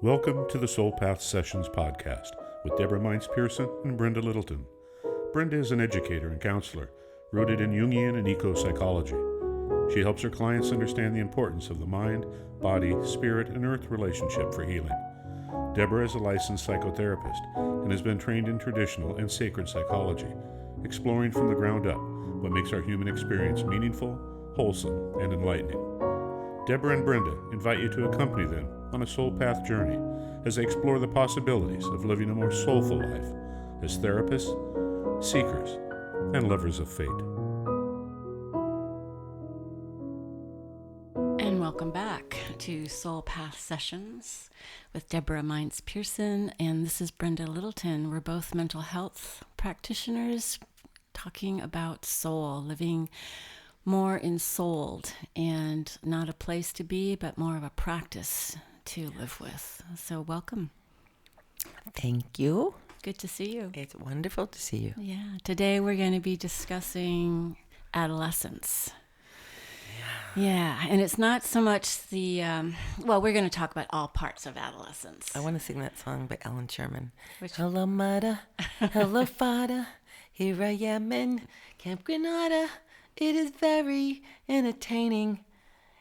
Welcome to the Soul Path Sessions podcast with Deborah Pearson and Brenda Littleton. Brenda is an educator and counselor rooted in Jungian and eco-psychology. She helps her clients understand the importance of the mind, body, spirit, and earth relationship for healing. Deborah is a licensed psychotherapist and has been trained in traditional and sacred psychology, exploring from the ground up what makes our human experience meaningful, wholesome, and enlightening. Deborah and Brenda invite you to accompany them on a soul path journey as they explore the possibilities of living a more soulful life as therapists, seekers, and lovers of fate. And welcome back to Soul Path Sessions with Deborah Pearson, and this is Brenda Littleton. We're both mental health practitioners talking about soul, living more ensouled, and not a place to be, but more of a practice to live with. So welcome. Thank you. Good to see you. It's wonderful to see you. Yeah. Today we're going to be discussing adolescence. Yeah. And it's not so much the, we're going to talk about all parts of adolescence. I want to sing that song by Ellen Sherman. Which? Hello, mother. Hello, father. Here I am in Camp Granada. It is very entertaining.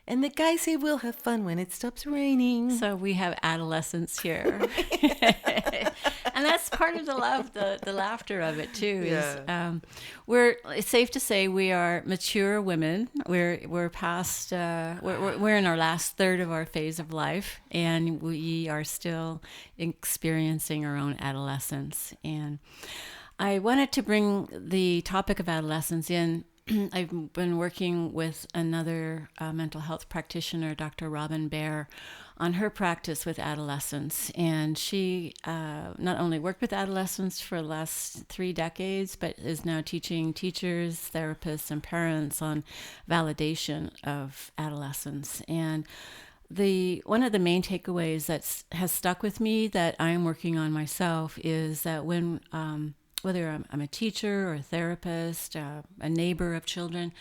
And the guys say we'll have fun when it stops raining. So we have adolescence here. And that's part of the love, the laughter of it too. Yeah. It's safe to say we are mature women. We're past, we're in our last third of our phase of life, and we are still experiencing our own adolescence. And I wanted to bring the topic of adolescence in. I've been working with another mental health practitioner, Dr. Robin Baer, on her practice with adolescents. And she not only worked with adolescents for the last 3 decades, but is now teaching teachers, therapists, and parents on validation of adolescence. And one of the main takeaways that has stuck with me that I'm working on myself is that when whether I'm a teacher or a therapist, a neighbor of children,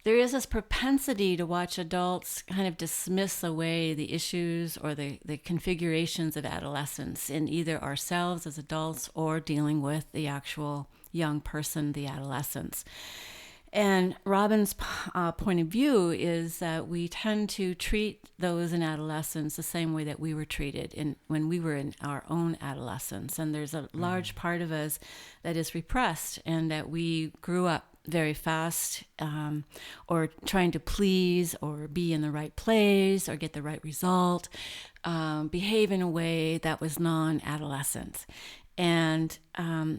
there is this propensity to watch adults kind of dismiss away the issues or the configurations of adolescence in either ourselves as adults or dealing with the actual young person, the adolescents. And Robin's point of view is that we tend to treat those in adolescence the same way that we were treated when we were in our own adolescence. And there's a large part of us that is repressed, and that we grew up very fast, or trying to please or be in the right place or get the right result, behave in a way that was non-adolescent. And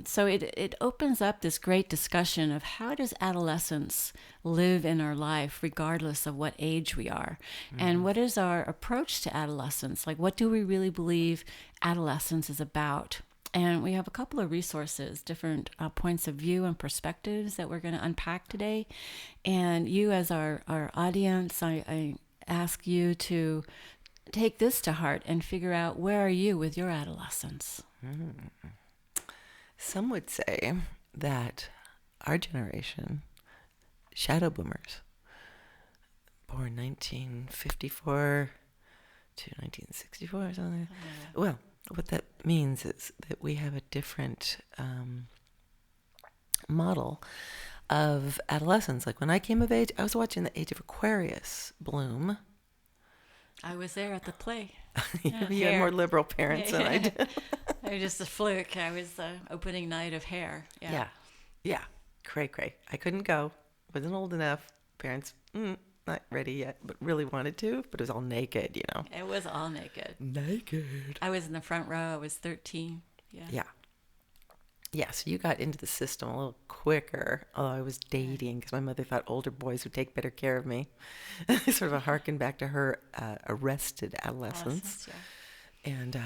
so it opens up this great discussion of how does adolescence live in our life regardless of what age we are, and what is our approach to adolescence? Like, what do we really believe adolescence is about? And we have a couple of resources, different points of view and perspectives that we're going to unpack today. And you as our audience, I ask you to take this to heart and figure out, where are you with your adolescence? Some would say that our generation, shadow boomers, born 1954 to 1964 or something. Yeah. Well, what that means is that we have a different model of adolescence. Like when I came of age, I was watching the age of Aquarius bloom. I was there at the play. You had more liberal parents than I did. I was just a fluke. I was the opening night of Hair. Yeah. Cray. I couldn't go. Wasn't old enough. Parents, not ready yet, but really wanted to. But it was all naked, It was all naked. Naked. I was in the front row. I was 13. Yeah, so you got into the system a little quicker, although I was dating because my mother thought older boys would take better care of me. Sort of a harken back to her arrested adolescence. And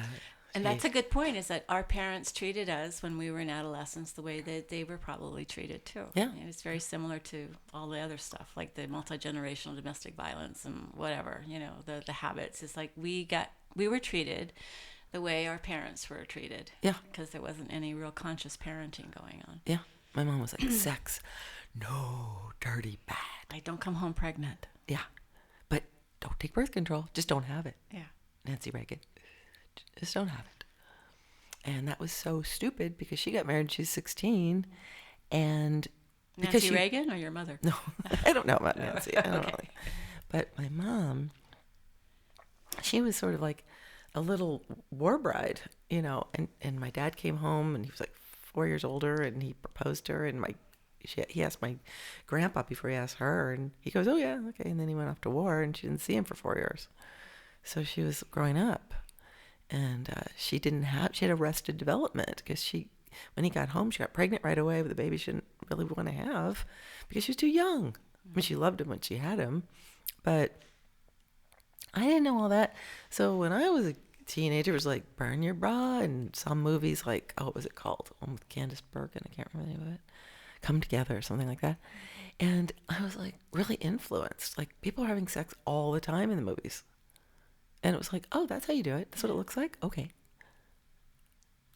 that's a good point, is that our parents treated us when we were in adolescence the way that they were probably treated too. Yeah. And it's very similar to all the other stuff, like the multi-generational domestic violence and whatever, the habits. It's like we were treated the way our parents were treated. Yeah. Because there wasn't any real conscious parenting going on. Yeah. My mom was like, sex, no, dirty, bad. Like, don't come home pregnant. Yeah. But don't take birth control. Just don't have it. Yeah. Nancy Reagan. Just don't have it. And that was so stupid because she got married when she was 16. And because Nancy Reagan or your mother? No, I don't know about Nancy. I don't Okay. know. But my mom, she was sort of like a little war bride, you know, and my dad came home and he was like 4 years older and he proposed to her, and he asked my grandpa before he asked her, and he goes, oh yeah, okay. And then he went off to war and she didn't see him for 4 years. So she was growing up, and she had arrested development because when he got home, she got pregnant right away with a baby she didn't really want to have because she was too young. I mean, she loved him when she had him, but I didn't know all that. So when I was a teenager, it was like Burn Your Bra, and some movies like, what was it called? One with Candace Bergen, I can't remember the name of it. Come Together or something like that. And I was like really influenced. Like, people are having sex all the time in the movies. And it was like, oh, that's how you do it. That's what it looks like. Okay.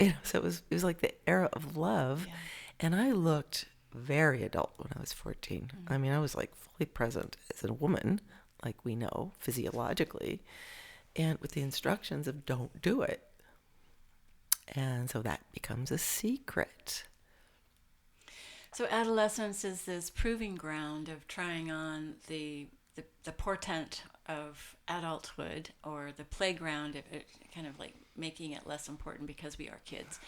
You know, so it was like the era of love. Yeah. And I looked very adult when I was 14. I mean, I was like fully present as a woman, like we know physiologically, and with the instructions of don't do it. And so that becomes a secret. So adolescence is this proving ground of trying on the portent of adulthood, or the playground of it, kind of like making it less important because we are kids.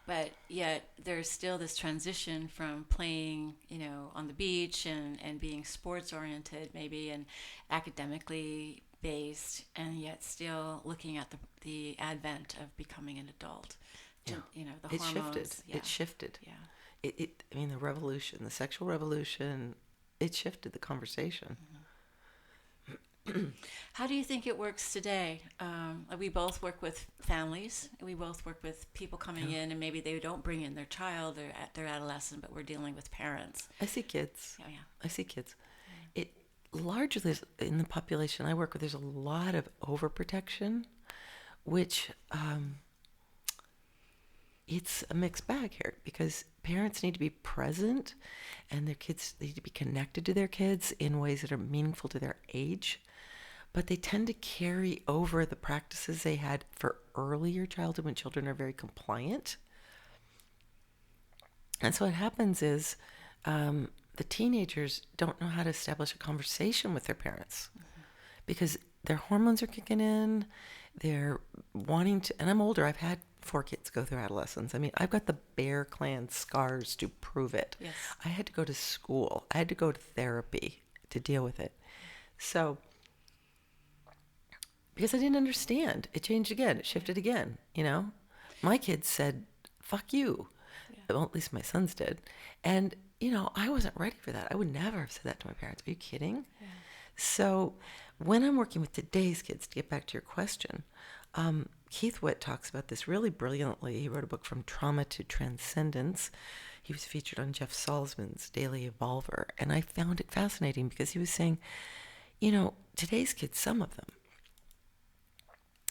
But yet there's still this transition from playing, you know, on the beach and being sports oriented maybe and academically based, and yet still looking at the advent of becoming an adult. Yeah. You know, the it hormones. shifted. Yeah. It shifted. Yeah. I mean, the revolution, the sexual revolution, it shifted the conversation. How do you think it works today? We both work with families. We both work with people coming in, and maybe they don't bring in their child or their adolescent, but we're dealing with parents. I see kids. Oh, yeah. I see kids. It largely in the population I work with, there's a lot of overprotection, which it's a mixed bag here, because parents need to be present and their kids need to be connected to their kids in ways that are meaningful to their age. But they tend to carry over the practices they had for earlier childhood when children are very compliant. And so what happens is the teenagers don't know how to establish a conversation with their parents because their hormones are kicking in. They're wanting to, and I'm older. I've had 4 kids go through adolescence. I mean, I've got the Bear Clan scars to prove it. Yes. I had to go to school. I had to go to therapy to deal with it. So, because I didn't understand, it changed again. It shifted again, you know? My kids said, fuck you. Yeah. Well, at least my sons did. And, you know, I wasn't ready for that. I would never have said that to my parents. Are you kidding? Yeah. So when I'm working with today's kids, to get back to your question, Keith Witt talks about this really brilliantly. He wrote a book, From Trauma to Transcendence. He was featured on Jeff Salzman's Daily Evolver. And I found it fascinating because he was saying, you know, today's kids, some of them,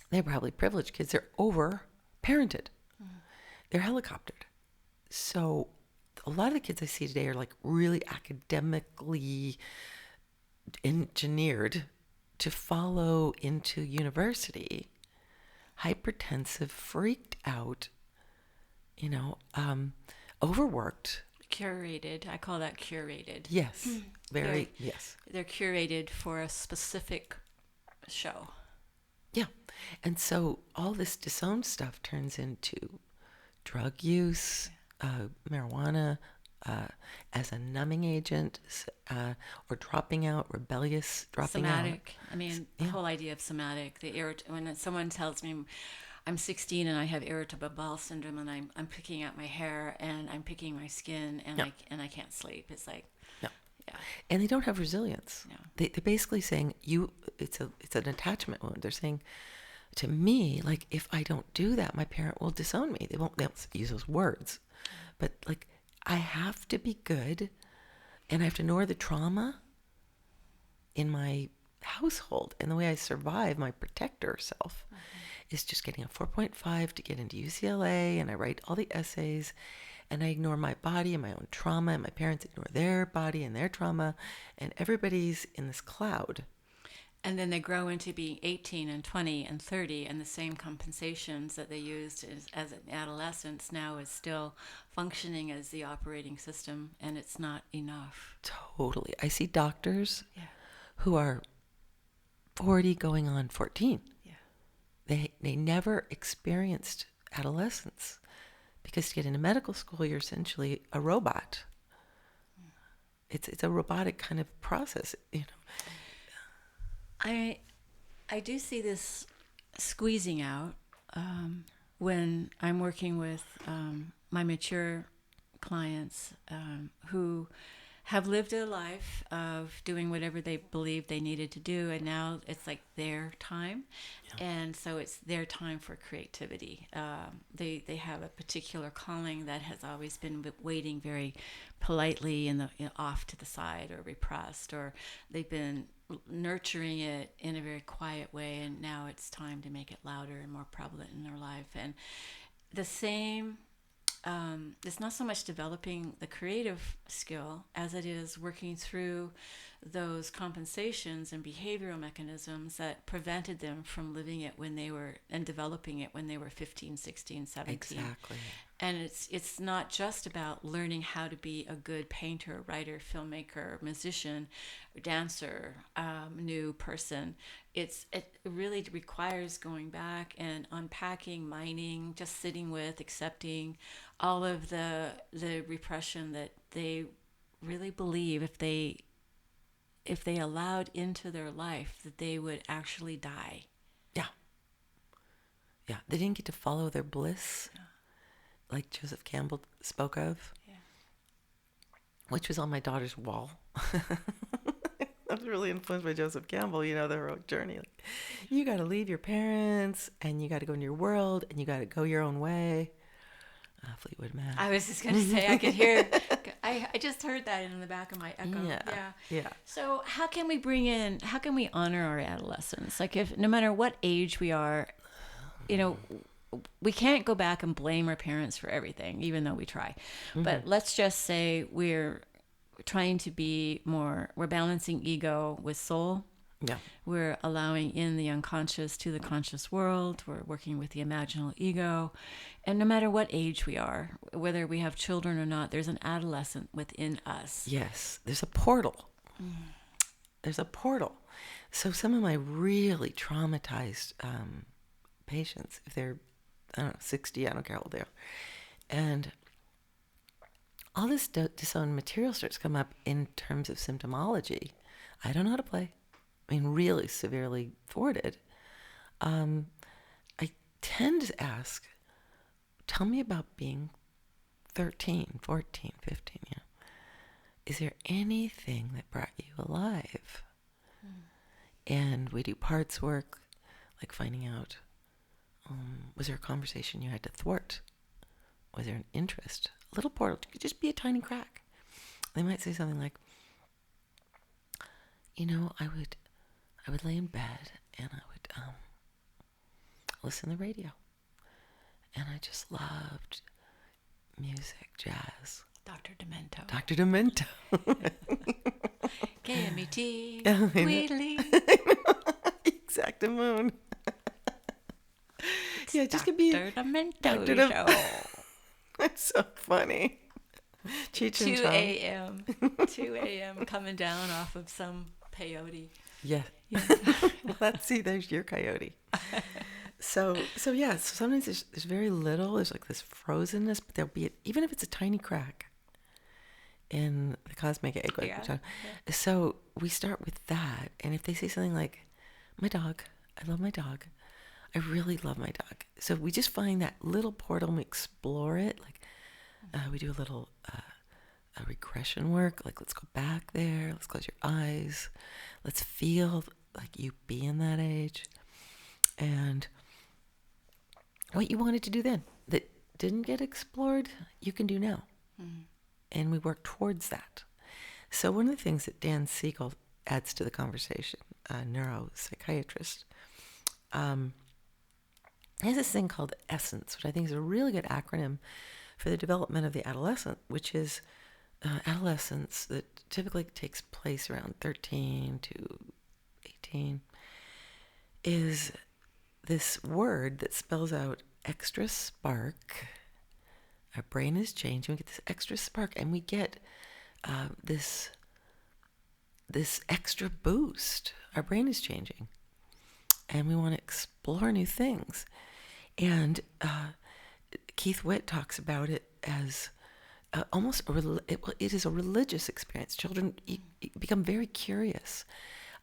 they're probably privileged kids. They're over-parented. They're helicoptered. So a lot of the kids I see today are like really academically engineered to follow into university, hypertensive, freaked out, you know, overworked. Curated. I call that curated. Yes. Very, yes. They're curated for a specific show. Yeah. And so all this disowned stuff turns into drug use, marijuana, as a numbing agent, or dropping out, rebellious dropping somatic. out. I mean, the whole idea of somatic. When someone tells me I'm 16 and I have irritable bowel syndrome and I'm picking out my hair and I'm picking my skin and I can't sleep. It's like, yeah. And they don't have resilience. No. They're basically saying it's an attachment wound. They're saying to me, like, if I don't do that, my parent will disown me. They won't use those words, but like, I have to be good and I have to ignore the trauma in my household. And the way I survive my protector self is just getting a 4.5 to get into UCLA, and I write all the essays, and I ignore my body and my own trauma, and my parents ignore their body and their trauma, and everybody's in this cloud. And then they grow into being 18 and 20 and 30, and the same compensations that they used as an adolescence now is still functioning as the operating system, and it's not enough. Totally. I see doctors Yeah. who are 40 going on 14. Yeah. They never experienced adolescence, because to get into medical school, you're essentially a robot. It's a robotic kind of process, you know. I do see this squeezing out when I'm working with my mature clients who have lived a life of doing whatever they believed they needed to do, and now it's like their time. Yeah. And so it's their time for creativity. They have a particular calling that has always been waiting very politely off to the side or repressed, or they've been nurturing it in a very quiet way, and now it's time to make it louder and more prevalent in their life. And the same, it's not so much developing the creative skill as it is working through those compensations and behavioral mechanisms that prevented them from living it when they were, and developing it when they were 15, 16, 17. Exactly. And it's not just about learning how to be a good painter, writer, filmmaker, musician, dancer, new person. It really requires going back and unpacking, mining, just sitting with, accepting all of the repression that they really believe if they allowed into their life that they would actually die. Yeah, they didn't get to follow their bliss. Yeah. Like Joseph Campbell spoke of, which was on my daughter's wall. I was really influenced by Joseph Campbell, you know, the heroic journey. Like, you got to leave your parents, and you got to go into your world, and you got to go your own way. Fleetwood Mac. I was just going to say, I could hear, I just heard that in the back of my Echo. Yeah. So how can we honor our adolescence? Like, if no matter what age we are, you know, we can't go back and blame our parents for everything, even though we try. Mm-hmm. But let's just say we're trying to be more, we're balancing ego with soul. Yeah. We're allowing in the unconscious to the conscious world. We're working with the imaginal ego. And no matter what age we are, whether we have children or not, there's an adolescent within us. Yes. There's a portal. There's a portal. So some of my really traumatized patients, if they're, I don't know, 60, I don't care how old they are, and all this disowned material starts to come up in terms of symptomology. I don't know how to play. I mean, really severely thwarted. I tend to ask, tell me about being 13, 14, 15, you know. Is there anything that brought you alive? And we do parts work, like finding out, was there a conversation you had to thwart? Was there an interest? A little portal. It could just be a tiny crack. They might say something like, you know, I would lay in bed and I would listen to the radio. And I just loved music, jazz. Dr. Demento. Dr. Demento. KMET. Wheatley. Exactamoon. Yeah, it just could be Dr. Demento show. That's so funny. 2 a.m. 2 a.m. coming down off of some peyote. Yeah. Let's see, there's your coyote. So sometimes there's very little. There's like this frozenness, but there'll be, even if it's a tiny crack in the cosmic egg. So we start with that. And if they say something like, my dog, I love my dog. I really love my dog. So we just find that little portal and we explore it. Like we do a little regression work. Like, let's go back there. Let's close your eyes. Let's feel like you be in that age. And what you wanted to do then that didn't get explored, you can do now. Mm-hmm. And we work towards that. So one of the things that Dan Siegel adds to the conversation, a neuropsychiatrist, has this thing called E.S.S.E.N.C.E, which I think is a really good acronym for the development of the adolescent, which is adolescence that typically takes place around 13 to 18. is this word that spells out extra spark. Our brain is changing. We get this extra spark, and we get this extra boost. Our brain is changing, and we want to explore new things. And Keith Witt talks about it as almost it is a religious experience. Children become very curious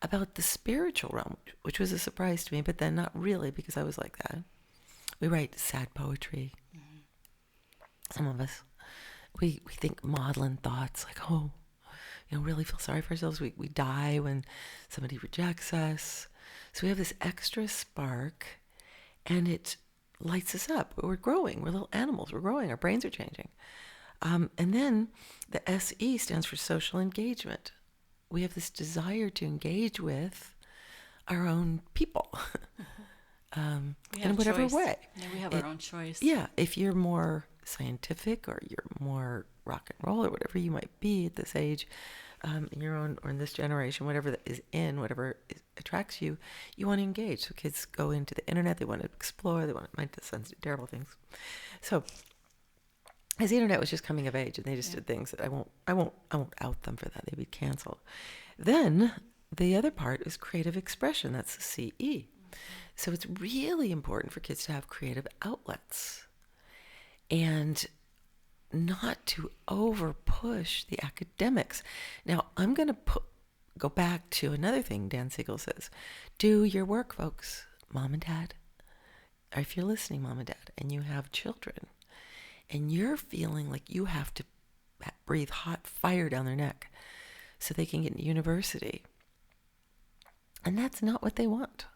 about the spiritual realm, which was a surprise to me, but then not really, because I was like that. We write sad poetry. Some of us, we think maudlin thoughts like, oh, really feel sorry for ourselves. We die when somebody rejects us. So we have this extra spark, and it lights us up. We're growing. We're little animals. We're growing. Our brains are changing. And then the S.E. stands for social engagement. We have this desire to engage with our own people in whatever way. Yeah, we have our own choice. Yeah, if you're more scientific or you're more rock and roll or whatever you might be at this age, in your own or in this generation, whatever that is in, whatever attracts you, you want to engage. So kids go into the internet, they want to explore, my sons do terrible things. So as the internet was just coming of age, and they just did things that I won't out them for that. They'd be canceled. Then the other part is creative expression. That's the CE. So it's really important for kids to have creative outlets and not to over push the academics. Now, I'm going to go back to another thing Dan Siegel says. Do your work, folks, mom and dad. Or if you're listening, mom and dad, and you have children, and you're feeling like you have to breathe hot fire down their neck so they can get into university. And that's not what they want.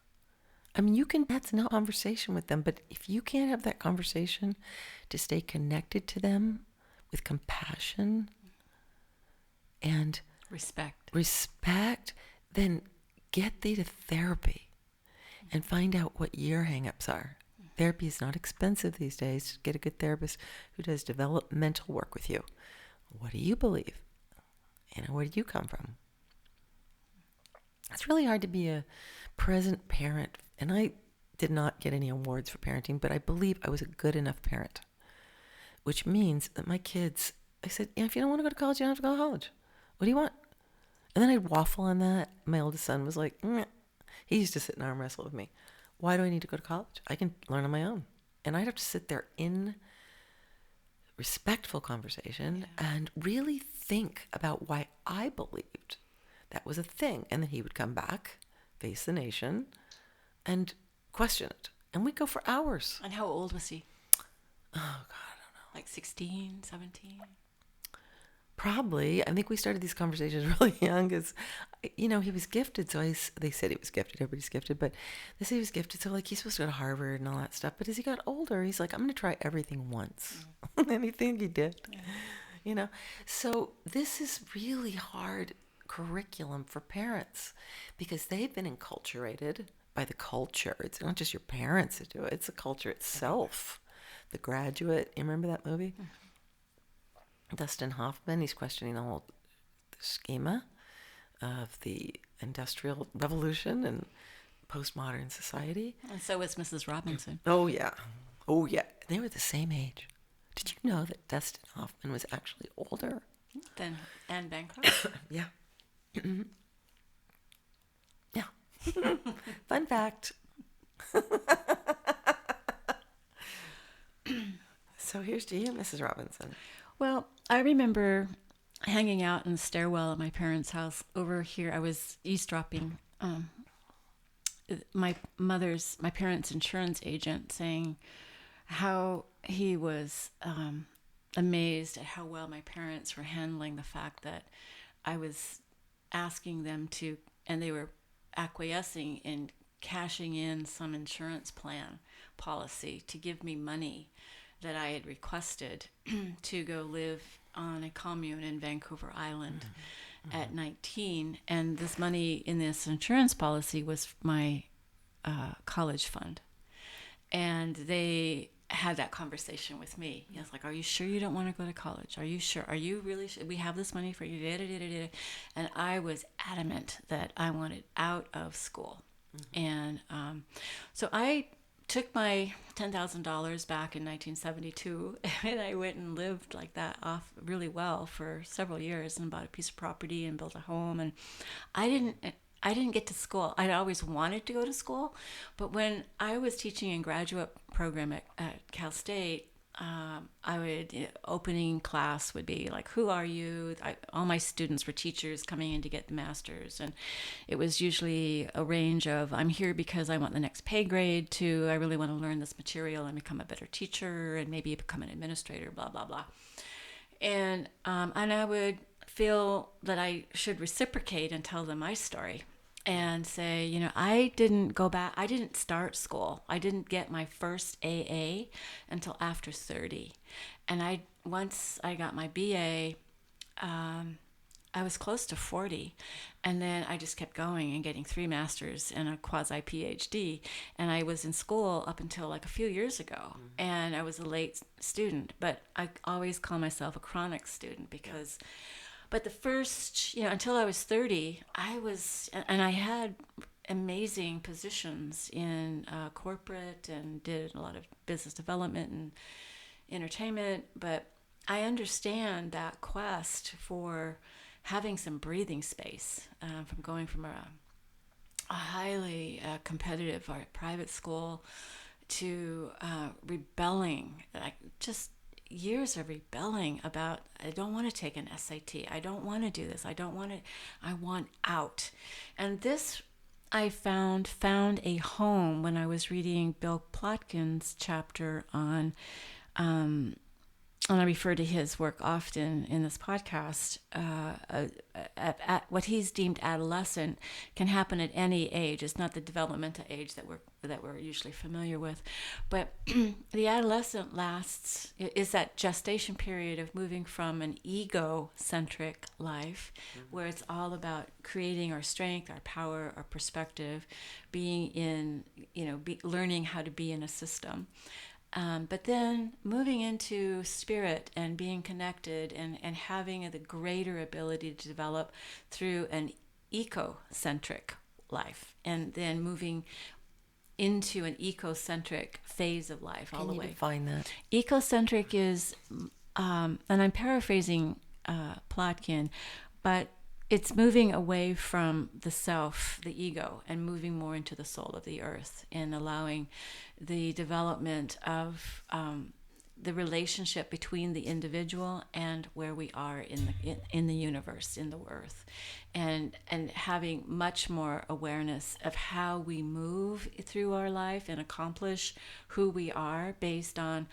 I mean, that's not a conversation with them, but if you can't have that conversation to stay connected to them with compassion and respect, then get thee to therapy and find out what your hang-ups are. Therapy is not expensive these days. Get a good therapist who does developmental work with you. What do you believe? Where do you come from? It's really hard to be a present parent. And I did not get any awards for parenting, but I believe I was a good enough parent, which means that my kids, I said, if you don't want to go to college, you don't have to go to college. What do you want? And then I'd waffle on that. My oldest son was like, meh. He used to sit and arm wrestle with me. Why do I need to go to college? I can learn on my own. And I'd have to sit there in respectful conversation and really think about why I believed that was a thing. And then he would come back, face the nation, and question it. And we'd go for hours. And how old was he? Oh, God, I don't know. Like 16, 17? Probably. I think we started these conversations really young because, he was gifted. So they said he was gifted. Everybody's gifted. But they said he was gifted. So, he's supposed to go to Harvard and all that stuff. But as he got older, he's like, I'm going to try everything once. And I think he did. Yeah. So this is really hard curriculum for parents because they've been enculturated by the culture. It's not just your parents that do it. It's the culture itself. The Graduate. You remember that movie? Mm-hmm. Dustin Hoffman, he's questioning the whole schema of the Industrial Revolution and postmodern society. And so was Mrs. Robinson. Oh, yeah. They were the same age. Did you know that Dustin Hoffman was actually older than Anne Bancroft? Yeah. Yeah. Fun fact. So here's to you, Mrs. Robinson. Well, I remember hanging out in the stairwell at my parents' house over here. I was eavesdropping. My parents' insurance agent saying how he was amazed at how well my parents were handling the fact that I was asking them to, and they were acquiescing in cashing in some insurance plan policy to give me money that I had requested to go live on a commune in Vancouver Island at 19. And this money in this insurance policy was my college fund. And they had that conversation with me. He was like, are you sure you don't want to go to college? Are you sure? Are you really sure? We have this money for you. And I was adamant that I wanted out of school. And so I took my $10,000 back in 1972 and I went and lived like that off really well for several years and bought a piece of property and built a home. And I didn't get to school. I'd always wanted to go to school, but when I was teaching in graduate program at Cal State, opening class would be like, who are you? All my students were teachers coming in to get the master's. And it was usually a range of, I'm here because I want the next pay grade, to I really want to learn this material and become a better teacher and maybe become an administrator, blah, blah, blah. And I would feel that I should reciprocate and tell them my story. And say, I didn't start school. I didn't get my first AA until after 30. And once I got my BA, I was close to 40. And then I just kept going and getting 3 masters and a quasi PhD. And I was in school up until like a few years ago. And I was a late student, but I always call myself a chronic student because... But the first, until I was 30, I had amazing positions in corporate and did a lot of business development and entertainment. But I understand that quest for having some breathing space from going from a highly competitive private school to rebelling, just years of rebelling about, I don't want to take an SAT. I don't want to do this. I want out. And this I found a home when I was reading Bill Plotkin's chapter on, and I refer to his work often in this podcast, at what he's deemed adolescent can happen at any age. It's not the developmental age that we're usually familiar with, but the adolescent is that gestation period of moving from an ego-centric life, where it's all about creating our strength, our power, our perspective, being in, learning how to be in a system. But then moving into spirit and being connected and having the greater ability to develop through an eco-centric life, and then moving into an eco-centric phase of life all the way. Can you define that? Eco-centric is, and I'm paraphrasing Plotkin, but it's moving away from the self, the ego, and moving more into the soul of the earth, and allowing the development of the relationship between the individual and where we are in the universe, in the earth, and having much more awareness of how we move through our life and accomplish who we are based on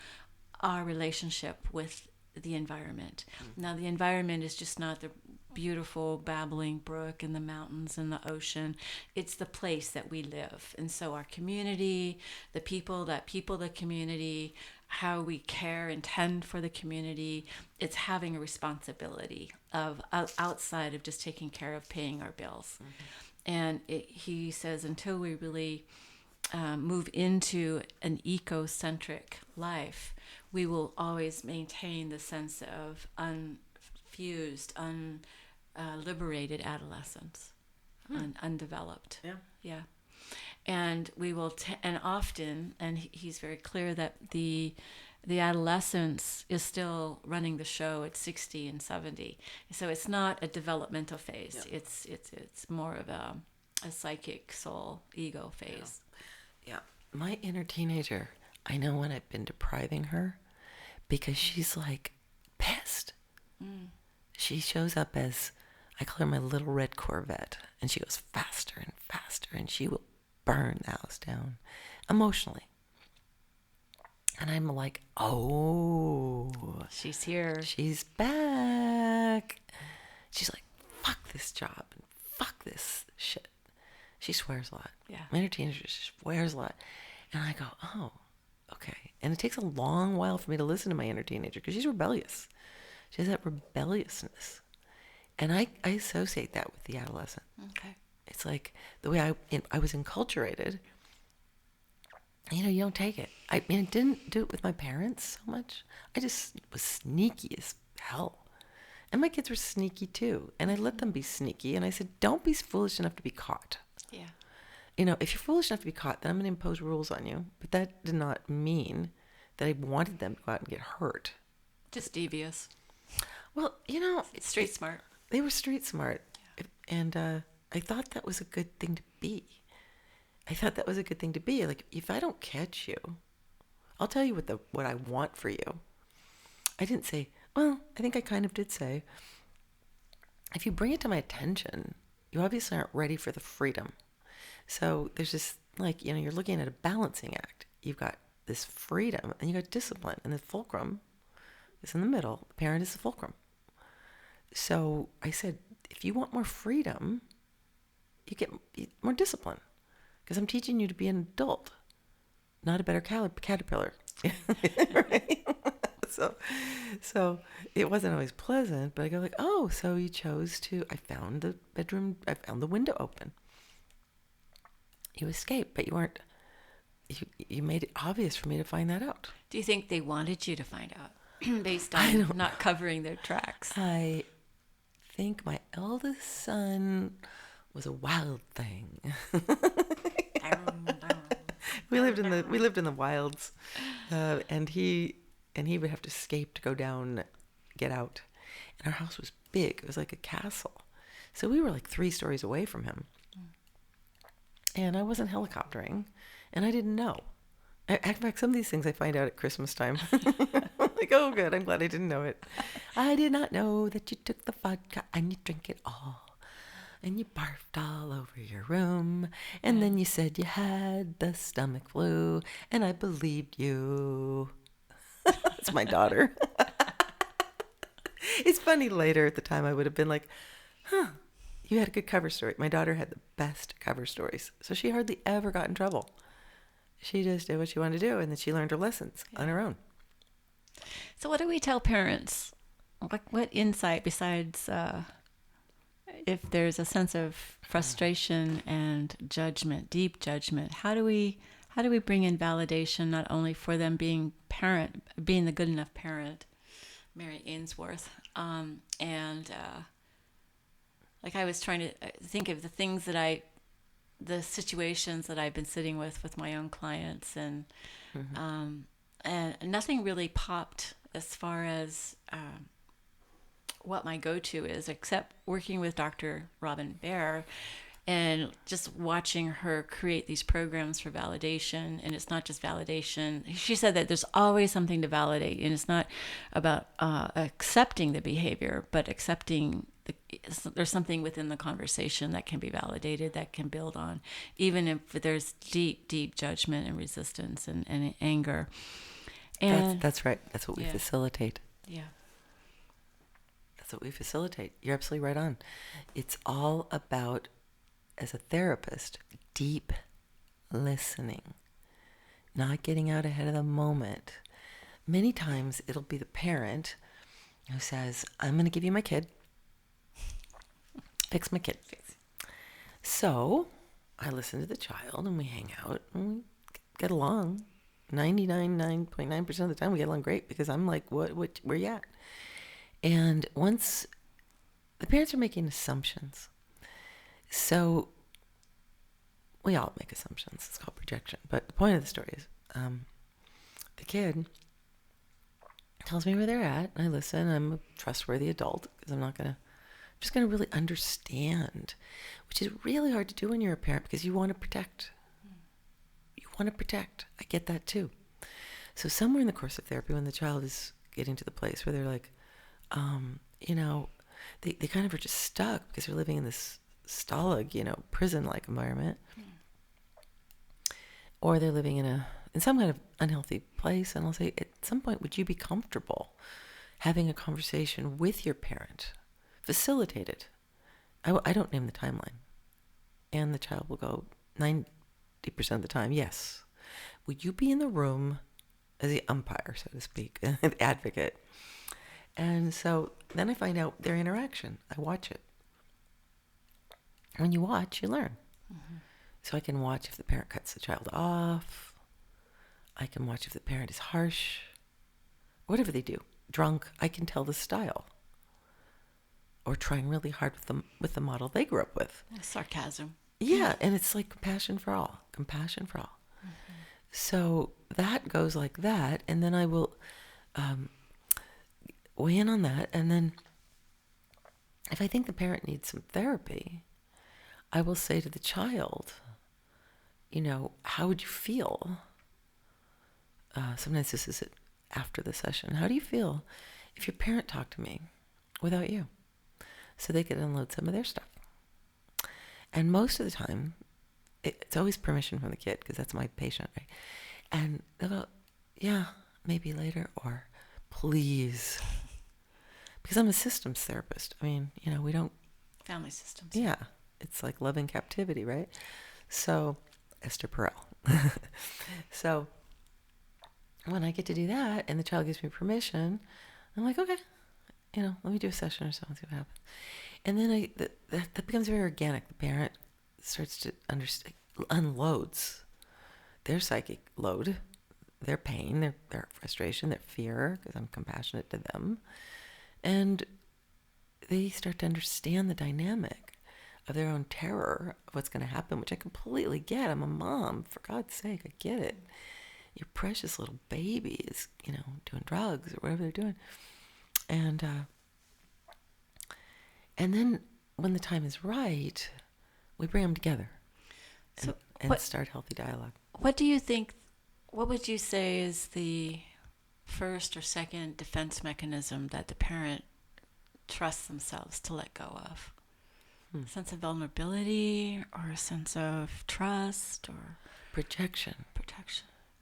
our relationship with the environment. Now, the environment is just not the beautiful babbling brook and the mountains and the ocean. It's the place that we live. And so our community, the people the community, how we care and tend for the community, it's having a responsibility of outside of just taking care of paying our bills. And he says, until we really move into an eco-centric life, we will always maintain the sense of unfused, liberated adolescence, undeveloped. Yeah. And we will, and often, and he's very clear that the adolescence is still running the show at 60 and 70. So it's not a developmental phase. Yeah. It's more of a psychic soul ego phase. Yeah. My inner teenager, I know when I've been depriving her, because she's like pissed. She shows up as, I call her my little red Corvette, and she goes faster and faster, and she will burn the house down emotionally. And I'm like, oh, she's here. She's back. She's like, fuck this job and fuck this shit. She swears a lot. Yeah. My inner teenager swears a lot. And I go, oh, okay. And it takes a long while for me to listen to my inner teenager because she's rebellious. She has that rebelliousness. And I associate that with the adolescent. Okay. It's like the way I was enculturated. You don't take it. I didn't do it with my parents so much. I just was sneaky as hell. And my kids were sneaky too. And I let them be sneaky. And I said, don't be foolish enough to be caught. Yeah. if you're foolish enough to be caught, then I'm going to impose rules on you. But that did not mean that I wanted them to go out and get hurt. Just devious. Well, Street smart. They were street smart. Yeah. And I thought that was a good thing to be. Like, if I don't catch you, I'll tell you what I want for you. I didn't say, well, I think I kind of did say, if you bring it to my attention, you obviously aren't ready for the freedom. So there's this, like, you're looking at a balancing act. You've got this freedom and you got discipline, and the fulcrum is in the middle. The parent is the fulcrum. So I said, if you want more freedom, you get more discipline, because I'm teaching you to be an adult, not a better caterpillar. Right? So it wasn't always pleasant, but I go like, oh, so you chose to, I found the window open. You escaped, but you weren't, you made it obvious for me to find that out. Do you think they wanted you to find out based on not covering their tracks? I think my eldest son was a wild thing. We lived in the wilds, and he would have to escape to go down, get out, and our house was big. It was like a castle, so we were like 3 stories away from him, and I wasn't helicoptering, and I didn't know. In fact, some of these things I find out at Christmas time. I'm like, oh, good, I'm glad I didn't know it. I did not know that you took the vodka and you drank it all. And you barfed all over your room. And then you said you had the stomach flu. And I believed you. That's my daughter. It's funny, later at the time I would have been like, you had a good cover story. My daughter had the best cover stories. So she hardly ever got in trouble. She just did what she wanted to do. And then she learned her lessons on her own. So what do we tell parents? What insight besides... if there's a sense of frustration and judgment, deep judgment, how do we bring in validation, not only for them being the good enough parent, Mary Ainsworth, like I was trying to think of the situations that I've been sitting with my own clients, and nothing really popped as far as what my go-to is, except working with Dr. Robin Bear and just watching her create these programs for validation. And it's not just validation. She said that there's always something to validate, and it's not about accepting the behavior, but accepting there's something within the conversation that can be validated, that can build on, even if there's deep, deep judgment and resistance and anger. And that's right. That's what we facilitate. Yeah. That's what we facilitate. You're absolutely right on. It's all about, as a therapist, deep listening, not getting out ahead of the moment. Many times it'll be the parent who says, I'm going to give you my kid. Fix my kid. So I listen to the child and we hang out and we get along. 99.9% of the time we get along great, because I'm like, what where you at? And once the parents are making assumptions, so we all make assumptions. It's called projection. But the point of the story is, the kid tells me where they're at, and I listen. I'm a trustworthy adult, because I'm just going to really understand, which is really hard to do when you're a parent, because you want to protect. I get that too. So somewhere in the course of therapy, when the child is getting to the place where they're like, they kind of are just stuck because they're living in this stalag, prison-like environment, or they're living in some kind of unhealthy place. And I'll say, at some point, would you be comfortable having a conversation with your parent, facilitate it? I don't name the timeline, and the child will go 90% of the time, yes. Would you be in the room as the umpire, so to speak, the advocate? And so then I find out their interaction. I watch it. When you watch, you learn. Mm-hmm. So I can watch if the parent cuts the child off. I can watch if the parent is harsh. Whatever they do. Drunk, I can tell the style. Or trying really hard with the model they grew up with. Sarcasm. Yeah, and it's like compassion for all. Compassion for all. So that goes like that, and then I will weigh in on that, and then if I think the parent needs some therapy, I will say to the child, how would you feel? Sometimes this is after the session. How do you feel if your parent talked to me without you? So they could unload some of their stuff. And most of the time, it's always permission from the kid, because that's my patient, right? And they'll go, yeah, maybe later, or please. Because I'm a systems therapist. I mean, we don't... Family systems. Yeah. It's like love in captivity, right? So, Esther Perel. So, when I get to do that, and the child gives me permission, I'm like, okay, let me do a session or something, see what happens. And then that becomes very organic. The parent starts to understand, unloads their psychic load, their pain, their frustration, their fear, because I'm compassionate to them. And they start to understand the dynamic of their own terror of what's going to happen, which I completely get. I'm a mom, for God's sake, I get it. Your precious little baby is, doing drugs or whatever they're doing. And then when the time is right, we bring them together and start healthy dialogue. What would you say is the first or second defense mechanism that the parent trusts themselves to let go of? A sense of vulnerability, or a sense of trust, or projection.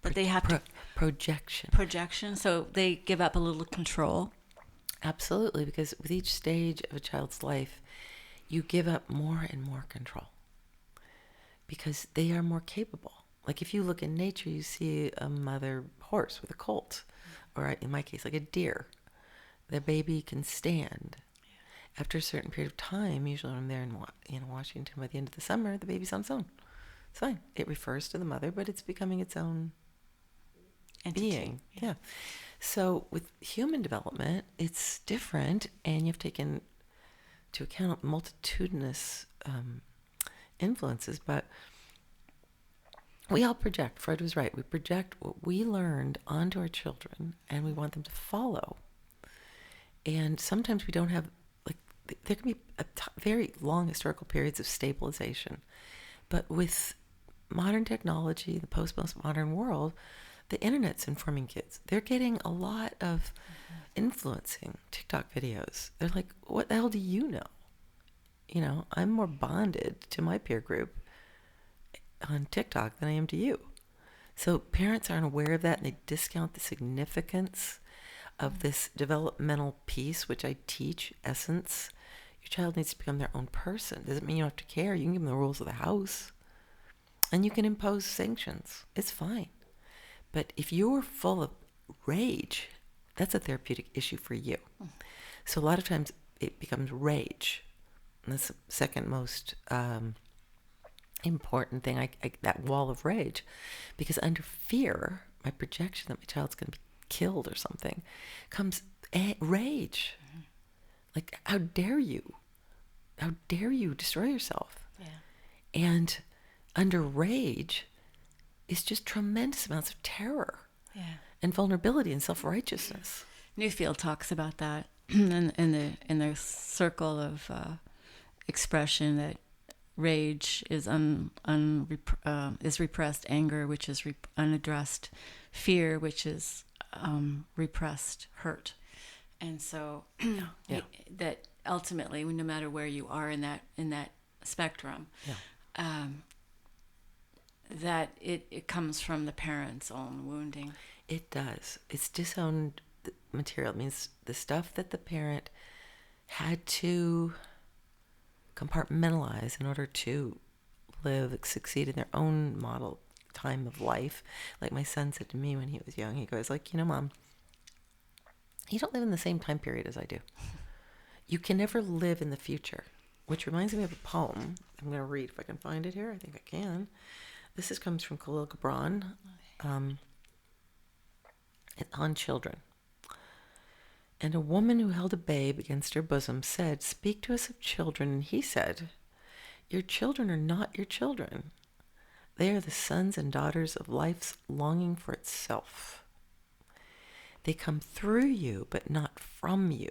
But they have to projection. So they give up a little control. Absolutely, because with each stage of a child's life, you give up more and more control, because they are more capable. Like if you look in nature, you see a mother horse with a colt, or in my case, like a deer. The baby can stand. After a certain period of time, usually when I'm there in Washington, by the end of the summer, the baby's on its own. It's fine. It refers to the mother, but it's becoming its own entity. Being. Yeah. So with human development, it's different, and you have taken to account multitudinous influences, but we all project. Freud was right. We project what we learned onto our children, and we want them to follow. And sometimes we don't have, there can be very long historical periods of stabilization. But with modern technology, the post-postmodern world, the internet's informing kids. They're getting a lot of influencing TikTok videos. They're like, what the hell do you know? I'm more bonded to my peer group on TikTok than I am to you. So parents aren't aware of that, and they discount the significance of this developmental piece, which I teach, E.S.S.E.N.C.E. Your child needs to become their own person. Doesn't mean you don't have to care. You can give them the rules of the house, and you can impose sanctions. It's fine. But if you're full of rage, that's a therapeutic issue for you. So a lot of times it becomes rage. And that's the second most important thing, that wall of rage. Because under fear, my projection that my child's going to be killed or something, comes rage. Like, how dare you? How dare you destroy yourself? Yeah. And under rage is just tremendous amounts of terror. Yeah. And vulnerability and self-righteousness. Newfield talks about that in the circle of expression, that rage is is repressed anger, which is unaddressed fear, which is repressed hurt. And so that ultimately, no matter where you are in that spectrum, that it comes from the parent's own wounding. It does. It's disowned material. It means the stuff that the parent had to compartmentalize in order to succeed in their own model time of life. Like my son said to me when he was young, he goes like, Mom, you don't live in the same time period as I do. You can never live in the future. Which reminds me of a poem. I'm going to read if I can find it here. I think I can. This comes from Khalil Gibran. On children. And a woman who held a babe against her bosom said, "Speak to us of children." And he said, Your children are not your children. They are the sons and daughters of life's longing for itself. They come through you, but not from you.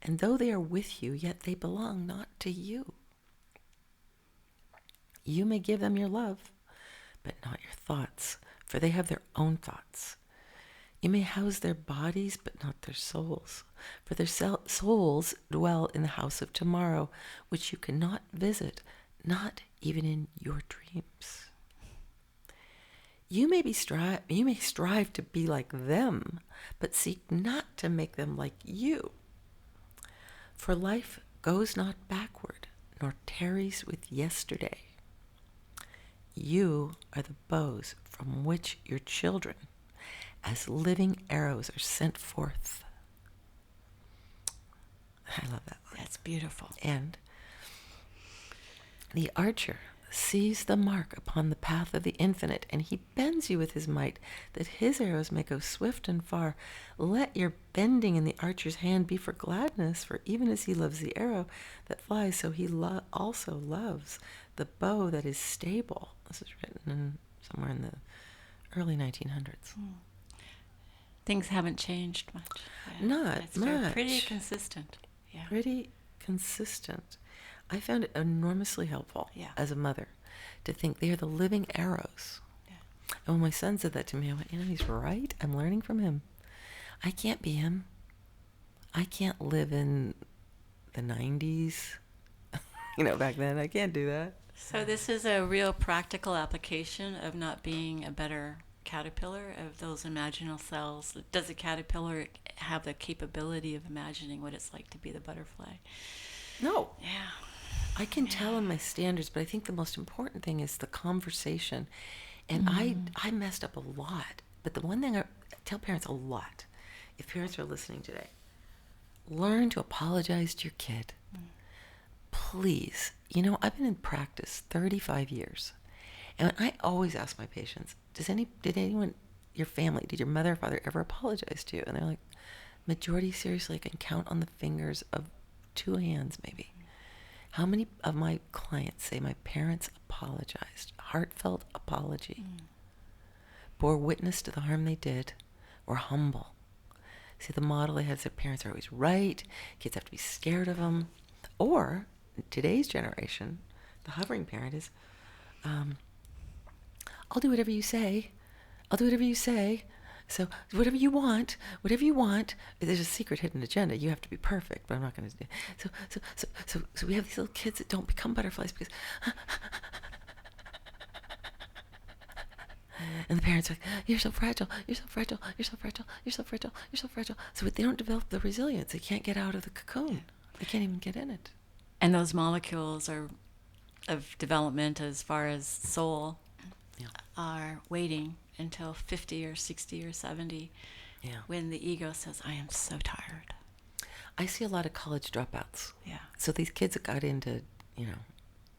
And though they are with you, yet they belong not to you. You may give them your love, but not your thoughts, for they have their own thoughts. You may house their bodies, but not their souls, for their souls dwell in the house of tomorrow, which you cannot visit, not even in your dreams. You may strive to be like them, but seek not to make them like you. For life goes not backward, nor tarries with yesterday. You are the bows from which your children, as living arrows, are sent forth. I love that one. That's beautiful. And the archer sees the mark upon the path of the infinite, and he bends you with his might, that his arrows may go swift and far. Let your bending in the archer's hand be for gladness, for even as he loves the arrow that flies, so he also loves the bow that is stable. This is written somewhere in the early 1900s. Things haven't changed much. Yeah. Not much. Pretty consistent. Yeah. Pretty consistent. I found it enormously helpful as a mother to think they are the living arrows. Yeah. And when my son said that to me, I went, he's right. I'm learning from him. I can't be him. I can't live in the 90s. Back then, I can't do that. So this is a real practical application of not being a better caterpillar of those imaginal cells. Does a caterpillar have the capability of imagining what it's like to be the butterfly? No. Yeah. I can tell in my standards, but I think the most important thing is the conversation. And I messed up a lot. But the one thing I tell parents a lot, if parents are listening today, learn to apologize to your kid. Please. I've been in practice 35 years. And I always ask my patients, did anyone, your family, did your mother or father ever apologize to you? And they're like, majority, seriously, I can count on the fingers of 2 hands maybe. How many of my clients say my parents apologized? Heartfelt apology. Bore witness to the harm they did. Were humble. See, the model they have is their parents are always right. Kids have to be scared of them. Or, in today's generation, the hovering parent is, I'll do whatever you say. I'll do whatever you say. So whatever you want, there's a secret hidden agenda. You have to be perfect, but I'm not going to do it. So we have these little kids that don't become butterflies because, and the parents are like, you're so fragile, you're so fragile, you're so fragile, you're so fragile, you're so fragile. So they don't develop the resilience. They can't get out of the cocoon. They can't even get in it. And those molecules of development as far as soul are waiting until 50 or 60 or 70 when the ego says, I am so tired. I see a lot of college dropouts. Yeah. So these kids that got into,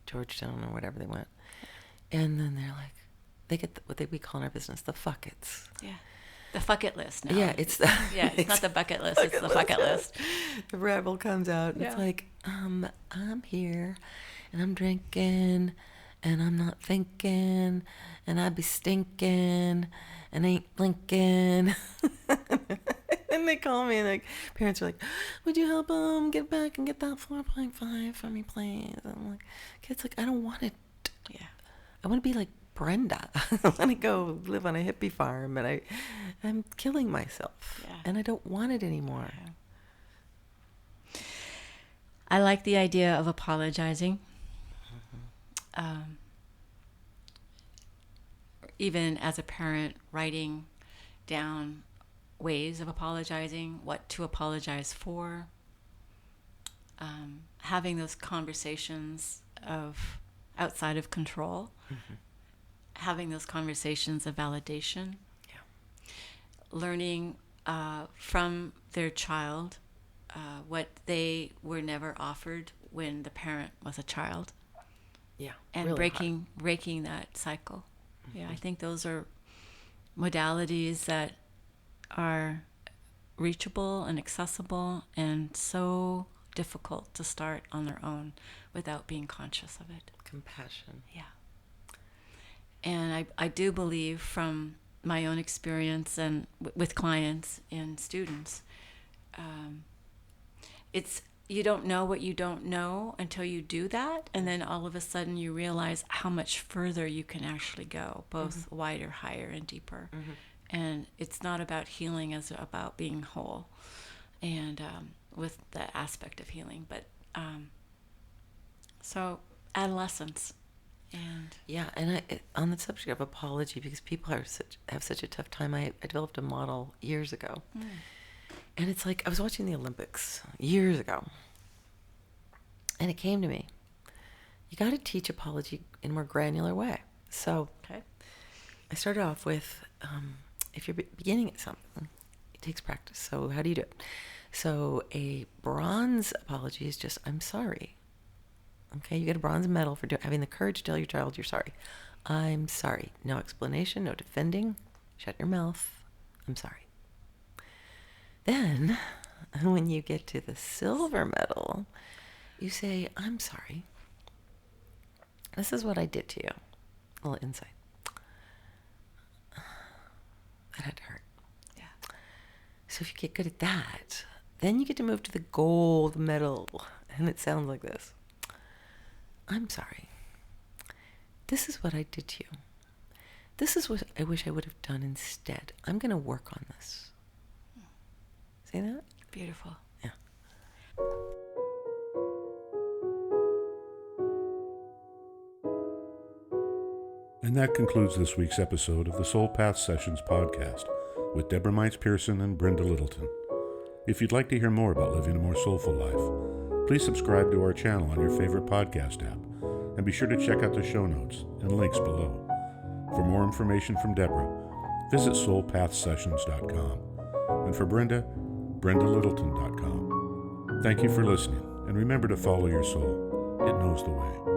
Georgetown or whatever they went. And then they're like, they get what we call in our business the fuck-its. Yeah. The fuck-it list now. Yeah, it's the... it's not the bucket list, it's the fuck-it list. The rebel comes out and it's like, I'm here and I'm drinking and I'm not thinking and I be stinking and ain't blinking. And they call me and parents are like, would you help them get back and get that 4.5 for me, please? And I'm like, kids, I don't want it. Yeah. I want to be like Brenda. I want to go live on a hippie farm and I'm killing myself and I don't want it anymore. Yeah. I like the idea of apologizing. Even as a parent, writing down ways of apologizing, what to apologize for, having those conversations of outside of control, having those conversations of validation, learning from their child what they were never offered when the parent was a child. Yeah, and really breaking that cycle. Yeah, I think those are modalities that are reachable and accessible and so difficult to start on their own without being conscious of it. Compassion. Yeah. And I do believe from my own experience and with clients and students, it's, you don't know what you don't know until you do that, and then all of a sudden you realize how much further you can actually go, both wider, higher, and deeper. And it's not about healing as about being whole, and with the aspect of healing. But adolescence, and and on the subject of apology, because people have such a tough time, I developed a model years ago. And it's like, I was watching the Olympics years ago, and it came to me, you got to teach apology in a more granular way. So I started off with, if you're beginning at something, it takes practice. So how do you do it? So a bronze apology is just, I'm sorry. Okay, you get a bronze medal for having the courage to tell your child you're sorry. I'm sorry. No explanation, no defending. Shut your mouth. I'm sorry. Then, when you get to the silver medal, you say, I'm sorry. This is what I did to you. A little insight. That had to hurt. yeah. So if you get good at that, then you get to move to the gold medal. And it sounds like this. I'm sorry. This is what I did to you. This is what I wish I would have done instead. I'm going to work on this. See that? Beautiful. Yeah. And that concludes this week's episode of the Soul Path Sessions podcast with Deborah Mines-Pearson and Brenda Littleton. If you'd like to hear more about living a more soulful life, please subscribe to our channel on your favorite podcast app, and be sure to check out the show notes and links below. For more information from Deborah, visit soulpathsessions.com. And for Brenda, BrendaLittleton.com. Thank you for listening, and remember to follow your soul. It knows the way.